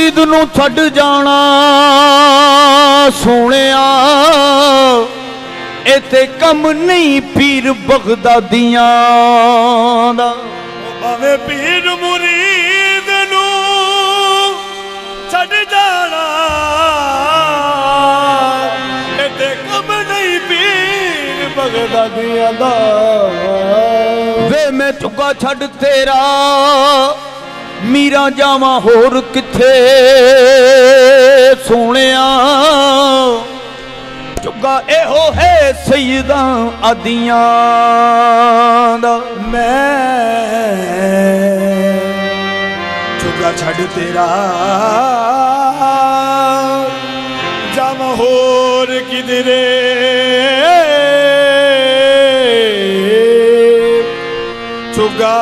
मुरीद नू छड़ जाना सोनिया इते कम नहीं पीर बगदादियां दा। भावे पीर मुरीद नू छड़ जाना इते कम नहीं पीर बगदादियां दा। वे मैं चुका छड़ तेरा मीरा जावा होर किथे सोनिया चुगा एहो है सैयदा आदियां दा। मैं चुगा छड़ तेरा जावा होर किधरे चुगा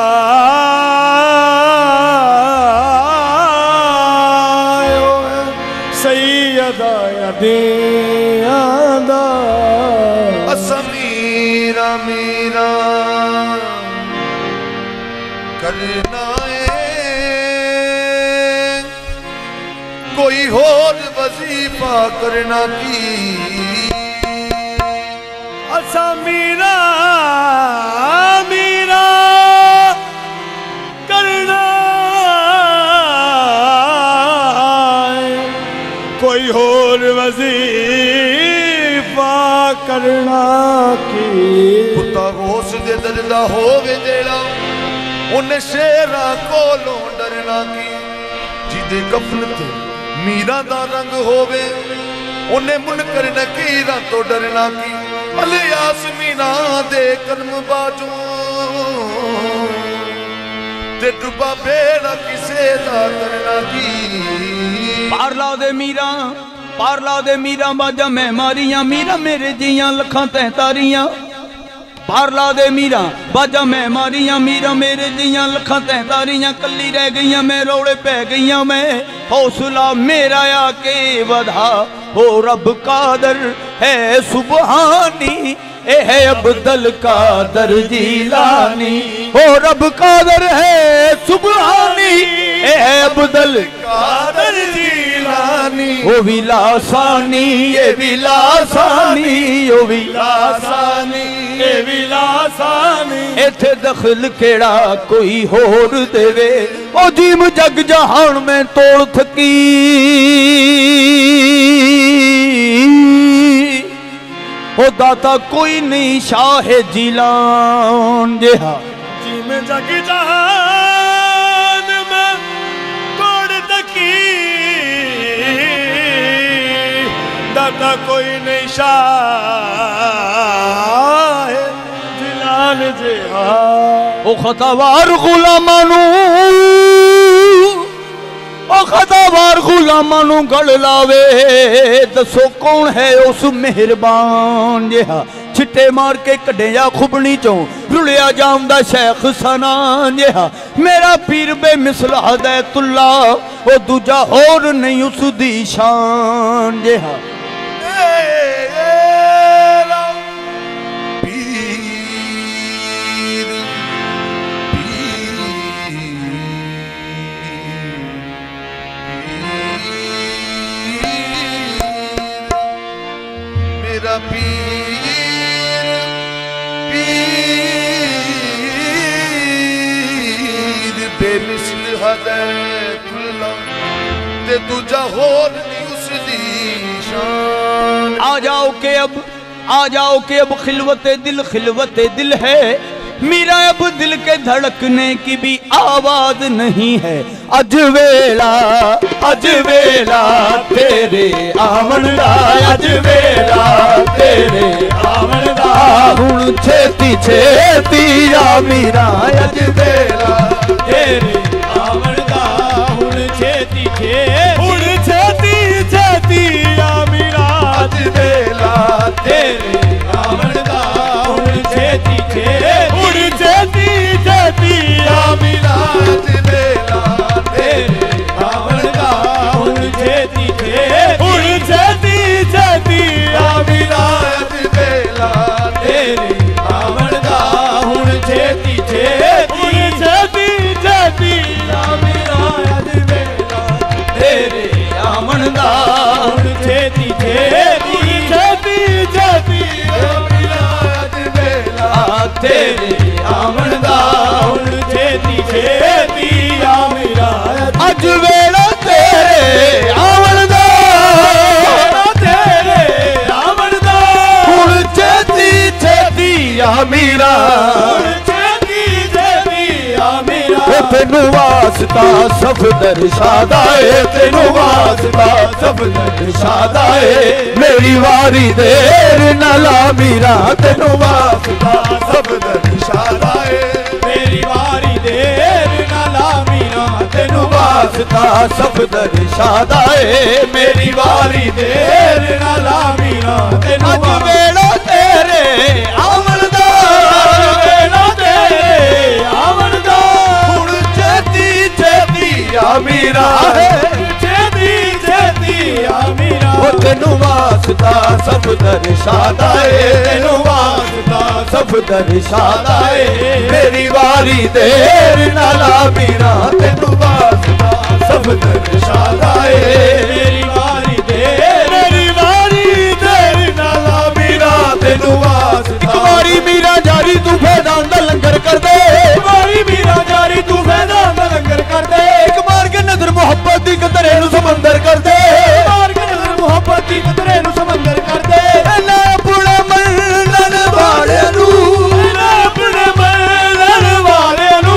सैयदा आदियां दा। मीरा मीरा करना है कोई होर वजीफा करना की। असा मीरा मीरा करना कोई होर वजीफा करना की। कुत्ता गोस दे दरदा होवे जेड़ा उन्हें शेरा कोलों डरना की। जिदे कफन ते मीरा दा रंग होवे उन्हें मुनकर नकीरा तो डरना की। अले यासमीना दे कर्म बाजू ते डुबा बेड़ा किसे दा करना की। पार ला दे मीरा बाजा मैं मारियां मीरा मेरे जियां लखां तैतारियां। पार ला दे मीरा बाजा मैं मारियां मीरा मेरे जियां लखां तैतारियां। कली रह गईयां मैं रोड़े पै गईयां मैं हौसला मेरा आके वधा हो रब कादर है सुबहानी ए है अब्दुल कादर जीलानी। हो रब कादर है सुबहानी ए है अब्दुल कादर जीलानी। ओ विलासानी ए विलासानी ओ विलासानी ए विलासानी। इथे दखल केड़ा कोई होर देवे ओ जीम जग जहान में तोड़ थकी। ओ दाता कोई नहीं शाह जिलान जेहा जीम जग जहान में तोड़ थकी। दाता कोई नहीं शाह जिलान जेहा। ओ खतावार गुलामानू ओ खतावार गुलामानू गल लावे दसो कौन है उस मेहरबान जेहा छिट्टे मार के कढ़िया खुबनी चो रुलिया जामदा शेख सनान जेहा। मेरा पीर बेमिसल हदैतुल्ला ओ दूजा होर नहीं उस दी शान जेहा। मेरा पीर पीर बेमिसल हदैतुल्ला ते दूजा होर नहीं उसदी शान। आ जाओ के अब खिलवते दिल है मेरा अब दिल के धड़कने की भी आवाज नहीं है। अज वेला तेरे आमन दा अज वेला तेरे आमन दा हुण छेती छेती आ मीरा अज वेला तेरे आमन दा हुण छेती छेती आ मीरा अज वेला तेरे आमन दा हुण छेती छेती आ मीरा अज वेला तेरे आमन दा हुण छेती छेती आ मीरा अज वेला तेरे आमन दा हुण छेती छेती छेती आ मीरा अज वेला तेरे आवन दा तेरे आवन दा हुण छेती छेती आ मीरा तेनू वास्ता सब दर्शादा है तेनू वास्ता सब दर्शादा है मेरी वारी देर न ला मीरा तेनू वास्ता सब दर्शादा है मेरी वारी देर न ला मीरा तेनू वास्ता सब दर्शादा है मेरी वारी देर न ला मीरा तेनू अज वेला तेरे आवन दा वेला तेरे आवन दा मीरा छेती छेती आ मीरा तेनू वास्ता सब दर्शादा है तेनू वास्ता सब दर्शादा है मेरी वारी देर न ला मीरा तेनू वास्ता सब दर्शादा है मेरी वारी देर न ला मीरा तेनू वास्ता वारी मीरा जारी तू फैदान दा लंगर कर दे वारी मीरा जारी तू फैदान दा लंगर कर दे नजर मोहब्बत दी कतरे नु समंदर कर दे मार के नजर मोहब्बत दी कतरे नु समंदर कर दे ना अपने मलन वाले नु ना अपने मलन वाले नु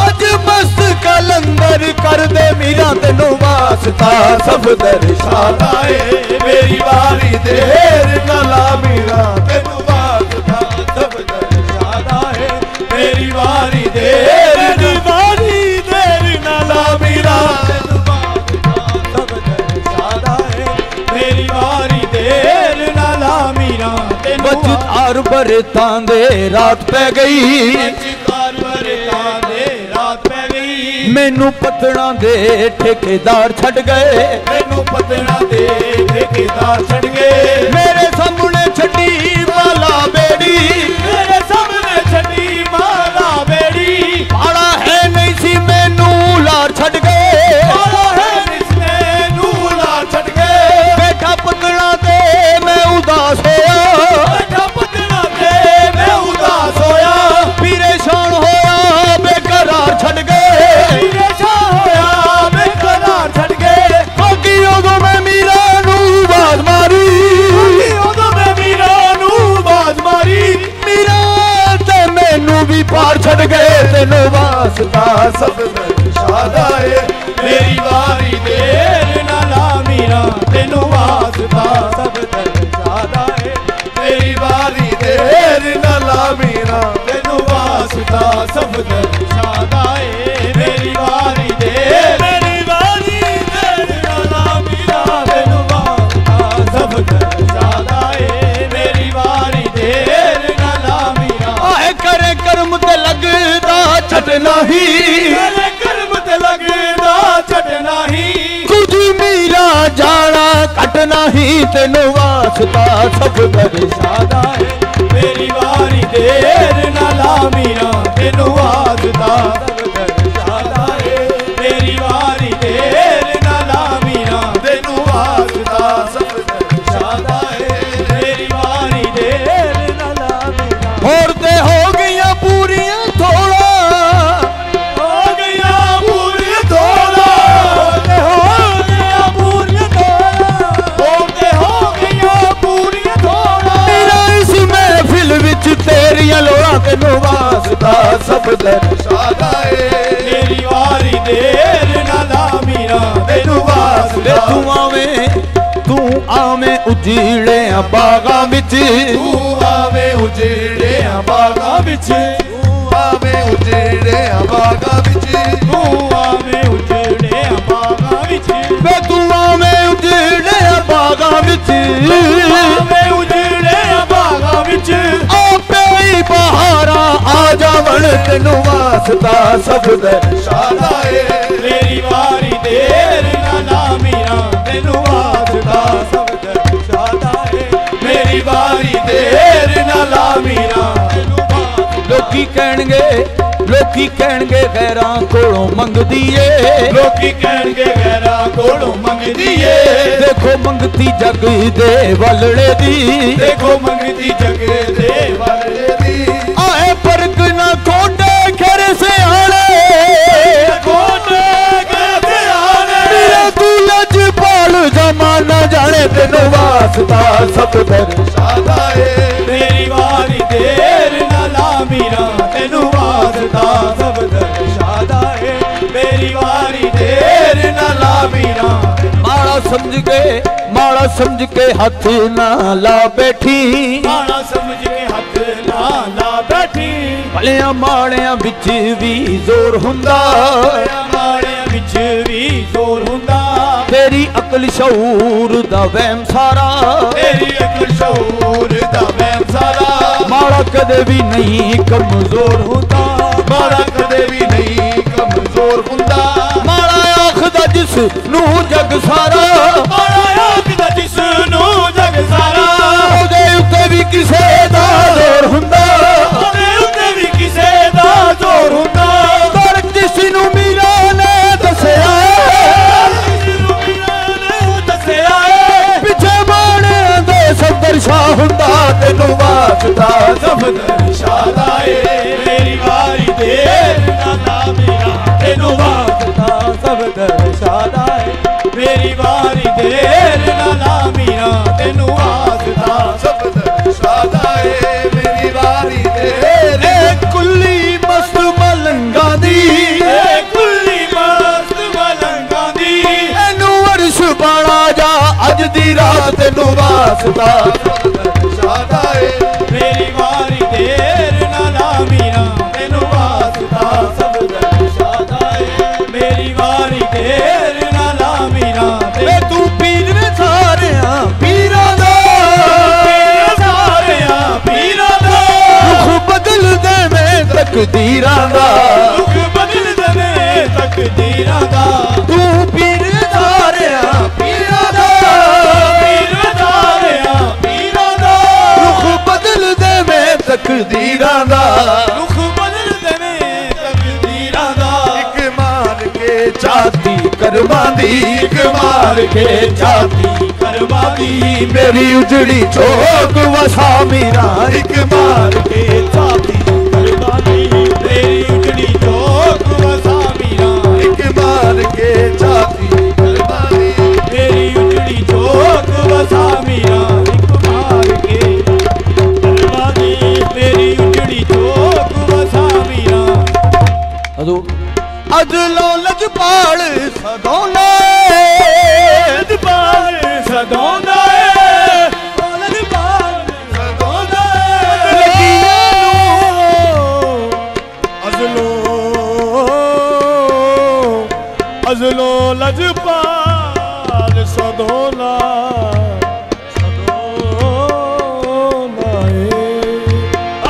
अज मस्त कलंदर कर दे मीरा तेनू वास्ता सब दर्शादा है मेरी वारी देर न ला मीरा तेनू वास्ता सब दर्शादा है मेरी वारी देर न ला मीरा बचतार बरतां दे रात पै गई मैनू पतना दे ठेकेदार छड़ गए मैनू पतना दे ठेकेदार छड़ गए मेरे सामने छड़ी माला बेड़ी मेरे सामने छड़ी माला बेड़ी पाड़ा है नहीं सी मैनू लार छड़ गए पाड़ा है मैनू लार छड़ गए बैठा पतना दे मैं उदास होया बैठा पतना दे मैं उदास होया परेशान होया बेकरार छड़ गए परेशान होया बेकरार छड़ गए बाकी उदों मैं मीरा नू बाज मारी उदों मैं मीरा नू बाज मारी मीरा ते मैनू भी पार छड़ गए तेनू वास्ता सब दर्शादा है मेरी वारी देर न ला मीरा तेनू वास्ता सब दर्शादा है मेरी वारी देर न ला मीरा तेनू वास्ता सब दर्शादा है मेरी वारी देर न ला मीरा तेनू वास्ता सब दर्शादा है मेरी वारी देर न ला मीरा आए करे कर्म ते लगदा छटना ही तेरे कर्म ते लगदा छटना ही कुछ मीरा जाना कटना ही तेनू वास्ता सब दर्शादा है मेरी वारी देर न ला मीरा तेनू वास्ता सब दर्शादा है मेरी वारी देर न ला मीरा तेनू वास्ता सब दर्शादा है मेरी वारी देर न ला मीरा और ते हो गईयां पूरियां थोड़ा हो गया पूरी थोड़ा हो गया पूरी थोड़ा हो गया पूरी थोड़ा मेरा इस महफिल विच तेरियां लोड़ा तेनू वास्ता सब दर्शादा है मेरी वारी देर न ला मीरा तेनू वास्ता तू आवे उजीड़े बागां विच तू आवे उजेड़े बागां बिच आवे उजेड़े बागां विच तू आवे उजड़े बागां विच वे तू आवे उजीड़े बागां विच आवे उजड़े बागां विच आपे ही बहारा आ जावण तेनू वास्ता सब दर्शादा है मेरी वारी देर न ला मीरा तेनू वास्ता सब दर्शादा है मेरी वारी देर न ला मीरा तेनू लोकी कहणगे गैरां कोलों मंगदी ए लोकी कहणगे गैरां कोलों मंगदी ए देखो मंगती जग दे वलड़े दी देखो मंगती जग दे वाले दी आए फर्क ना कोडे खरे के सियाने कोटे के सियाने मेरा तू लजपाल जमाना जाने तेनू वास्ता सब दर्शादा है मेरी वारी देर ना ला मीरा तेनू वास्ता सब दर्शादा है मेरी वारी देर ना ला मीरा माड़ा समझ के हाथ ना ला बैठी माड़ा समझ के हाथ ना ला बैठी भलिया माड़िया बिच भी जोर हुंदा माड़िया बिच भी जोर हुंदा तेरी अकल शऊर दा वहम सारा तेरी अकल शऊर दा वहम सारा माड़ा कदे भी नहीं कमजोर हुंदा माड़ा कदे भी नहीं कमजोर हुंदा माड़ा आखदा जिस नू जग सारा माड़ा आखदा जिस नू जग सारा ओदे उत्ते भी किसे दा जोर हुंदा ओदे उत्ते भी किसे दा जोर हुंदा पर जिस नू मीरा ने दसया पिछे बाणे दे सब दर्शा हुंदा तेनू वास्ता सब दर्शादा है मेरी वारी देर ना ला मीरा तेनू वास्ता सब दर्शादा है मेरी वारी देर ना ला मीरा तेनू वास्ता सब दर्शादा है मेरी वारी देर कुल्ली मस्त मलंगा दी कुल्ली मस्त मलंगा दी एनू वर्ष बाणा जा अज दी रात तेनू वास्ता दर्शादा है मेरी वारी देर ना ला मीरा तेनू वास्ता सब दर्शादा है मेरी वारी देर ना ला मीरा वे तू पीर ने सारे पीरा दा सारे पीरा दा रुख बदल दे में तकदीरां दा रुख बदल दे तकदीरां दा तू पीर सारे पीरा दा पीर सारे पीरा दा रुख बदल दे में तकदीरां दा रुख बदल दे तकदीरां दा एक मान के चाहती करवांदी एक मार के जाती करवादी मेरी उजड़ी चौक वसा मीरा एक मार के जाती करवादी तेरी उजड़ी चौक वसा मीरा एक मार के जाती करवानी तेरी उजड़ी चौक वसा मीरा एक मार के करवादी तेरी उजड़ी चौक वसा मीरा अदलो लजपाल सदोना लजपाल सदोना लजपाल सदोना अजलो लजपाल सदोना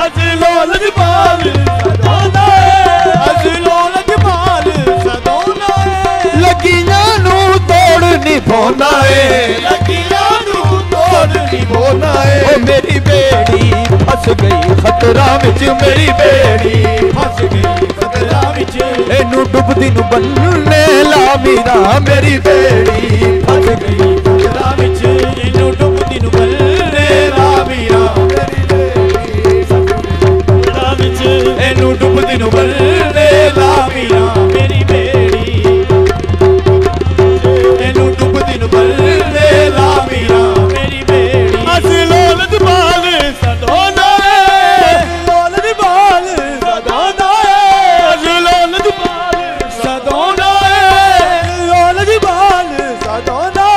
अजलो लजपाल सदोना अजलो लजपाल सदोना लगियां नू तोड़ नहीं पाउंदा है लगियां नू तोड़ नहीं होना है ओ मेरी बेड़ी फस गई खतरा विच मेरी बेड़ी फस गई खतरा विच एनू डुबदी नू बन्ने ला मीरा मेरी बेड़ी फस गई खतरा विच इनू डुबदी नू बल्ले ला मीरा खतरा विच इनू डुबदी नू बल्ले ला मीरा मेरी बेड़ी इनू डुबदी नू बल्ले ला मीरा मेरी बेड़ी असलो लजपाल सदोना लोल बाल सदोना असलो लजपाल सदोना लोल बाल सदोना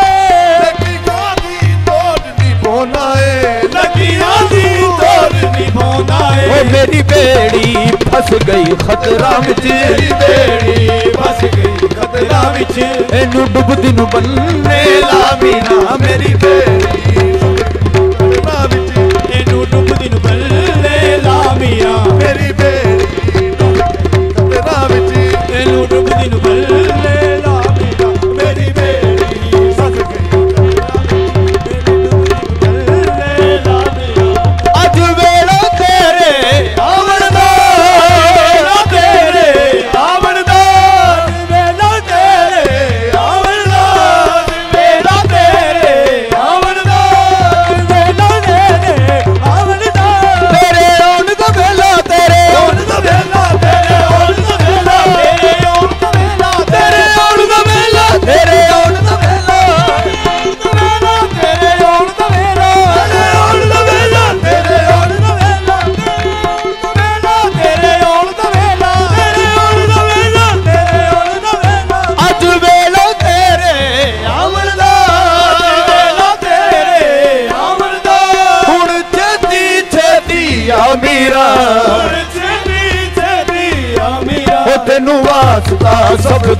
लकीरां दी तोड़ दी बोना है लकीरां दी तोड़ निभाना है ओ मेरी बेड़ी फस गई खतरा विच मेरी बेड़ी फस गई खतरा विच एनू डुबदी नू बन्ने ला मीरा मेरी बेड़ी करना विच इनू डुबदी नू बल्ले ला मीरा मेरी बेड़ी करना विच इनू डुबदी नू बल्ले ला मीरा मेरी बेड़ी फस गई बल्ले ला मीरा अज वेला तेरे आवन दा तेरे आवन दा वेला तेरे आवन दा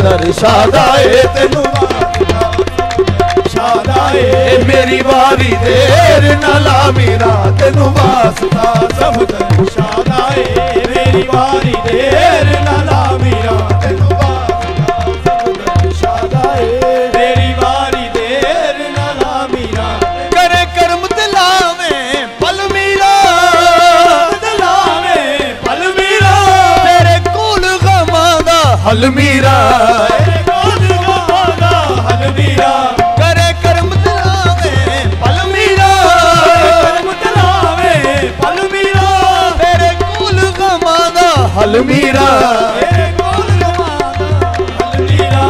ਦਰਸ਼ਾਦਾ ਏ ਤੈਨੂੰ ਸ਼ਾਦਾ ਏ ਮੇਰੀ ਵਾਰੀ ਦੇਰ ਨਾ ਲਾ ਮੀਰਾ ਤੈਨੂੰ ਵਾਸਤਾ ਸਭ ਦਰਸ਼ਾਦਾ ਏ ਮੇਰੀ ਵਾਰੀ ਦੇਰ ਨਾ ਲਾ ਮੀਰਾ ਤੈਨੂੰ ਵਾਸਤਾ ਸਭ ਦਰਸ਼ਾਦਾ ਏ ਮੇਰੀ ਵਾਰੀ ਦੇਰ ਨਾ ਲਾ ਮੀਰਾ करे कर्म ते लावे फल मीरा ਲਾਵੇਂ ਫਲ ਮੀਰਾ तेरे कोल गमां दा हल मीरा ਤੇਰੇ ਕੋਲ ਗਵਾਦਾ ਹਲ ਮੀਰਾ करे कर्म ते लावे फल मीरा ਕਰਮ ਤਲਾਵੇ ਫਲ ਮੀਰਾ तेरे कोल गमां दा हल मीरा ਤੇਰੇ ਕੋਲ ਗਵਾਦਾ ਹਲ ਮੀਰਾ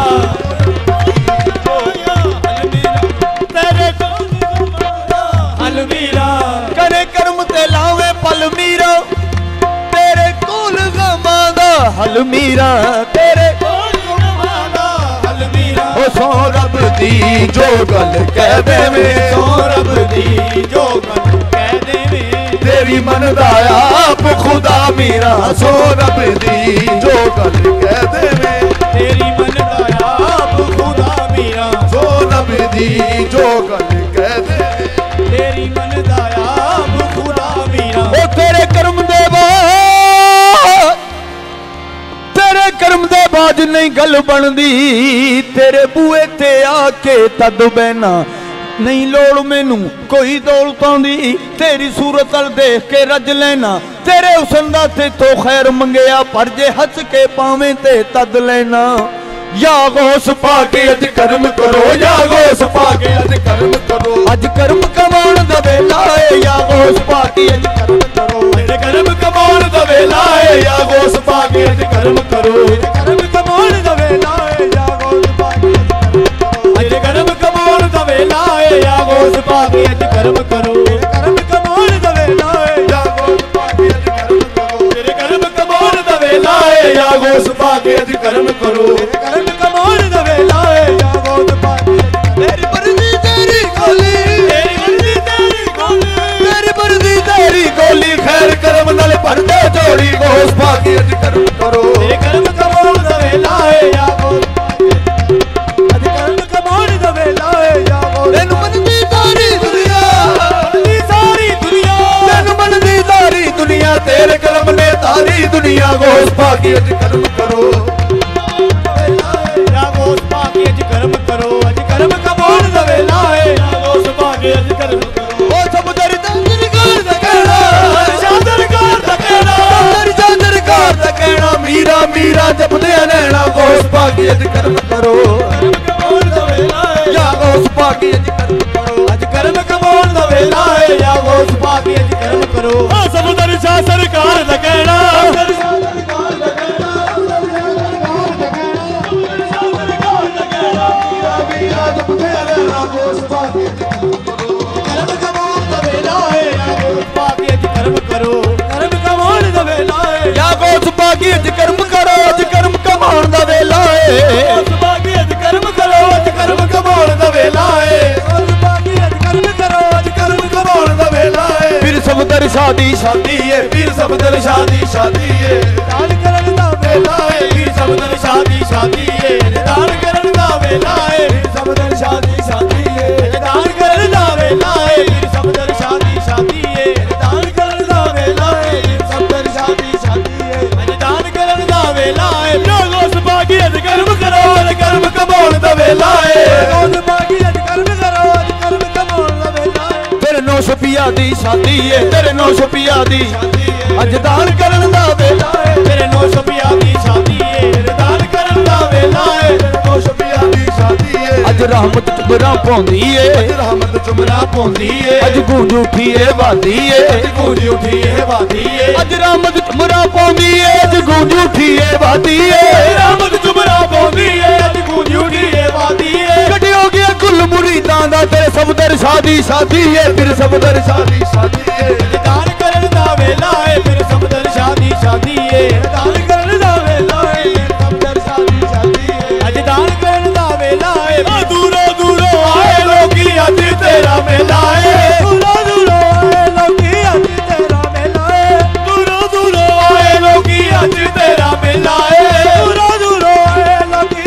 ਤੇਰੇ ਕੋਲ ਗਵਾਦਾ ਹਲ ਮੀਰਾ करे कर्म ते लावे फल मीरा तेरे कोल गमां दा हल मीरा तेरे ਕੋਲ ਗਵਾਦਾ ਹਲ ਮੀਰਾ ਓ ਸੋ ਰੱਬ ਦੀ ਜੋ ਗੱਲ ਕਹਿ ਦੇਵੇਂ ਸੋ ਰੱਬ ਦੀ ਜੋ ਗੱਲ ਕਹਿ ਦੇਵੇਂ ਤੇਰੀ ਮੰਨਦਾ ਆਪ ਖੁਦਾ ਮੀਰਾ ਸੋ ਰੱਬ ਦੀ ਜੋ ਗੱਲ ਕਹਿ ਦੇਵੇਂ ਤੇਰੀ ਮੰਨਦਾ ਆਪ ਖੁਦਾ ਮੀਰਾ ਸੋ ਰੱਬ ਦੀ ਜੋ ਗੱਲ ਕਹਿ ਦੇਵੇਂ ਤੇਰੀ ਮੰਨਦਾ ਆਪ ਖੁਦਾ ਮੀਰਾ ओ तेरे कर्म दे बाद तेरे कर्म दे बाद नहीं गल बनदी तेरे बूए ते आके तद बहना नहीं लोड़ मैनू कोई दौलतां दी तेरी सूरत अल देख के रज लेना तेरे हुसन दा ते तो खैर मंगया पर जे हस के पावें ते तद लेना या गौस पाके अज कर्म करो या गोस पाके अज कर्म करो अज कर्म कमाण दा वेला है या गौस पाके अज कर्म करो अज कर्म कमाउण दा वेला है या गोस पाके अज कर्म करो ਕਰਮ ਕਮਾਉਣ ਦਾ ਵੇਲਾ ਏ ਜਾ ਗੋਸ ਪਾ ਕੇ ਅੱਜ ਕਰਮ ਕਮਾਉਣ ਦਾ ਵੇਲਾ ਏ ਜਾ ਗੋਸ ਪਾ ਕੇ ਅੱਜ ਕਰਮ ਕਰੋ ਕਰਮ ਕਮਾਉਣ ਦਾ ਵੇਲਾ ਏ या गोस पाके अज कर्म करो ਤੇਰੇ ਕਰਮ ਕਮਾਉਣ ਦਾ ਵੇਲਾ लाए या गोस पाके अज कर्म करो ਕਰਮ ਕਮਾਉਣ ਦਾ ਵੇਲਾ ਏ ਜਾ ਗੋਸ ਪਾ ਕੇ तेरी मर्जी तेरी गोली ਤੇਰੀ ਮਰਜ਼ੀ ਤੇਰੀ ਗੋਲੀ तेरी मर्जी तेरी गोली खैर कर्म नाल भर दे जोड़ी गोस पाके अज कर्म करो ਤੇਰੇ ਕਰਮ ਕਮਾਉਣ ਦਾ ਵੇਲਾ ਏ ਜਾ ਗੋਸ ਪਾ ਕੇ ਅੱਜ ਕਰਮ ਕਮਾਉਣ ਦਾ ਵੇਲਾ ਏ ਜਾ ਗੋਸ तेन मनदी तारी दुनिया ਦੀ ਸਾਰੀ ਦੁਨੀਆ तेन मनदी तारी दुनिया तेरे कलम ने तारी दुनिया गोस पाके अज कर्म करो ਜਾ ਗੋਸ ਪਾ ਕੇ ਅੱਜ ਕਰਮ ਕਰੋ ਅੱਜ ਕਰਮ ਕਮਾਉਣ ਦਾ ਵੇਲਾ ਏ ਜਾ ਗੋਸ ਪਾ ਕੇ ਅੱਜ ਕਰਮ ਕਰੋ ओ सब दर दरगार दा कहना ਸ਼ਾਦਰ ਕਾਰ ਦਾ ਕਹਿਣਾ दर दरगार दा कहना मीरा मीरा जपदे नैना गोस पाके अज कर्म करो ਕਰਮ ਕਮਾਉਣ ਦਾ ਵੇਲਾ ਏ या गोस पाके अज कर्म करो ਅੱਜ ਕਰਮ ਕਮਾਉਣ ਦਾ ਵੇਲਾ ਏ ਜਾ ਗੋਸ ਪਾ ਕੇ ਅੱਜ ਕਰਮ ਕਰੋ ਆ ਸਮੁੰਦਰ ਸ਼ਾਹ ਸਰਕਾਰ ਦਾ ਕਹਿਣਾ ਕਰਮ ਕਮਾਉਣ ਦਾ ਵੇਲਾ ਏ ਜਾ ਗੋਸ ਪਾ ਕੇ ਅੱਜ ਕਰਮ ਕਰੋ ਕਰਮ ਕਮਾਉਣ ਦਾ ਵੇਲਾ ਏ या गोस पागी अज कर्म करो अज कर्म कमाउण दा वेला है ਉਸ ਬਾਗੀ ਅੱਜ ਕਰਮ ਕਰੋ ਅੱਜ ਕਰਮ ਕਮਾਉਣ ਦਾ ਵੇਲਾ ਏ ਉਸ ਬਾਗੀ ਅੱਜ ਕਰਮ ਕਰੋ ਅੱਜ ਕਰਮ ਕਮਾਉਣ ਦਾ ਵੇਲਾ ਏ फिर सब दर शादी शादी है पीर सबदर शादी है ਦਾਨ ਕਰਨ ਦਾ ਵੇਲਾ ਏ ਵੀਰ ਸਬਦਨ ਸ਼ਾਦੀ ਸ਼ਾਦੀ ਏ ਦਾਨ ਕਰਨ ਦਾ ਵੇਲਾ ਏ ਵੀਰ ਸਬਦਨ ਸ਼ਾਦੀ ਸ਼ਾਦੀ ਏ ਦਾਨ ਕਰਨ ਦਾ ਵੇਲਾ ਏ ਵੀਰ ਸਬਦਨ ਸ਼ਾਦੀ ਸ਼ਾਦੀ ਏ ਦਾਨ ਕਰਨ ਦਾ ਵੇਲਾ ਏ ਵੀਰ ਸਬਦਨ ਸ਼ਾਦੀ ਸ਼ਾਦੀ ਏ ਦਾਨ ਕਰਨ ਦਾ ਵੇਲਾ ਏ ਉਸ ਬਾਗੀ ਅੱਜ ਕਰਮ ਕਰੋ ਅੱਜ ਕਰਮ ਕਮਾਉਣ ਦਾ ਵੇਲਾ ਏ ਉਸ ਬਾਗੀ ਅੱਜ ਕਰਮ ਕਰੋ ਅੱਜ ਕਰਮ ਕਮਾਉਣ ਦਾ ਵੇਲਾ ਏ तेरे 900 पिया दी शादी है तेरे 900 पिया दी अज दान करन दा वेला है ਤੇਰੇ 900 ਪਿਆ ਦੀ ਸ਼ਾਦੀ ਏ ਦਾਨ ਕਰਨ ਦਾ ਵੇਲਾ ਏ नौश पिया दी शादी है अज रहमत चुबरा पौंदी है रहमत चुमरा पौंदी है अज गूंज उठी है वादी है ਅੱਜ ਗੂੰਜ ਉੱਠੀ ਏ ਵਾਦੀ ਏ अज रहमत चुबरा पौंदी है अज गूंज उठी है वादी है ਰਹਿਮਤ ਚੁਬਰਾ ਪਾਉਂਦੀ ਏ ਅੱਜ ਗੂੰਜ ਉੱਠੀ ਏ ਵਾਦੀ ਏ कटे हो गया कुल मुरीदां दा तेरे सब दर शादी है फिर सब दर शादी है ਦਾਨ ਕਰਨ ਦਾ ਵੇਲਾ ਏ ਫਿਰ ਸਬਦਰ ਸ਼ਾਦੀ ਸ਼ਾਦੀ ਏ ਦਾਨ ਕਰਨ ਦਾ ਵੇਲਾ ਏ ਸਬਦਰ ਸ਼ਾਦੀ ਸ਼ਾਦੀ ਏ ਅੱਜ ਦਾਨ ਕਰਨ ਦਾ ਵੇਲਾ ਏ ਦੂਰੋਂ ਦੂਰੋਂ ਆਏ ਲੋਕੀ ਅੱਜ ਤੇਰਾ ਮੇਲਾ ਏ ਦੂਰੋਂ ਦੂਰੋਂ ਆਏ ਲੋਕੀ ਅੱਜ ਤੇਰਾ ਮੇਲਾ ਏ ਦੂਰੋਂ ਦੂਰੋਂ ਆਏ ਲੋਕੀ ਅੱਜ ਤੇਰਾ ਮੇਲਾ ਏ ਦੂਰੋਂ ਦੂਰੋਂ ਆਏ ਲੋਕੀ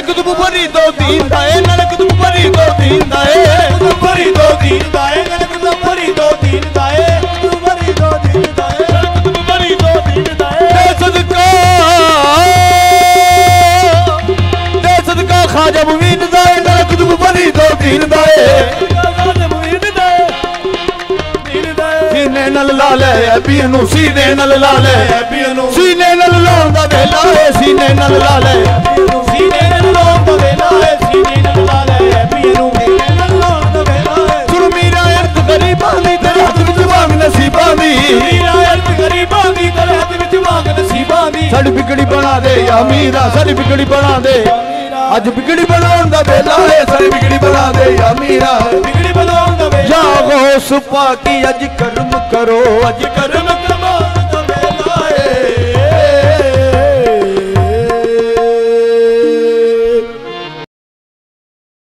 नाले कुतुब फरीदो दीन दाए नाले कुतुब फरीदो दीन दाए कुतुब फरीदो दीन दाए नाले कुतुब फरीदो दीन दाए कुतुब फरीदो दीन दाए कुतुब फरीदो दीन दाए दे सदका ख्वाजा मुईन दाए नाले कुतुब फरीदो दीन दाए सीने नल ला ले पिया नू सीने नल ला ले सीने नल लाउन दा वेला है सीने नल ला ले सीने नल लाउन दा वेला है सीने नल ला ले पिया नू सीने नल लाउन दा वेला है सुन मीरा अर्थ गरीबां दी तेरे हाथ विच मांग नसीबां दी मीरा अर्थ गरीबां दी तेरे हाथ विच मांग नसीबां दी साडी बिगड़ी बना दे या मीरा साडी बिगड़ी बना दे अज बिगड़ी बनाउन दा वेला है साडी बिगड़ी बना दे या मीरा बिगड़ी बनाउन दा वेला या गौस पाकी अज कर्म करो अज कर्म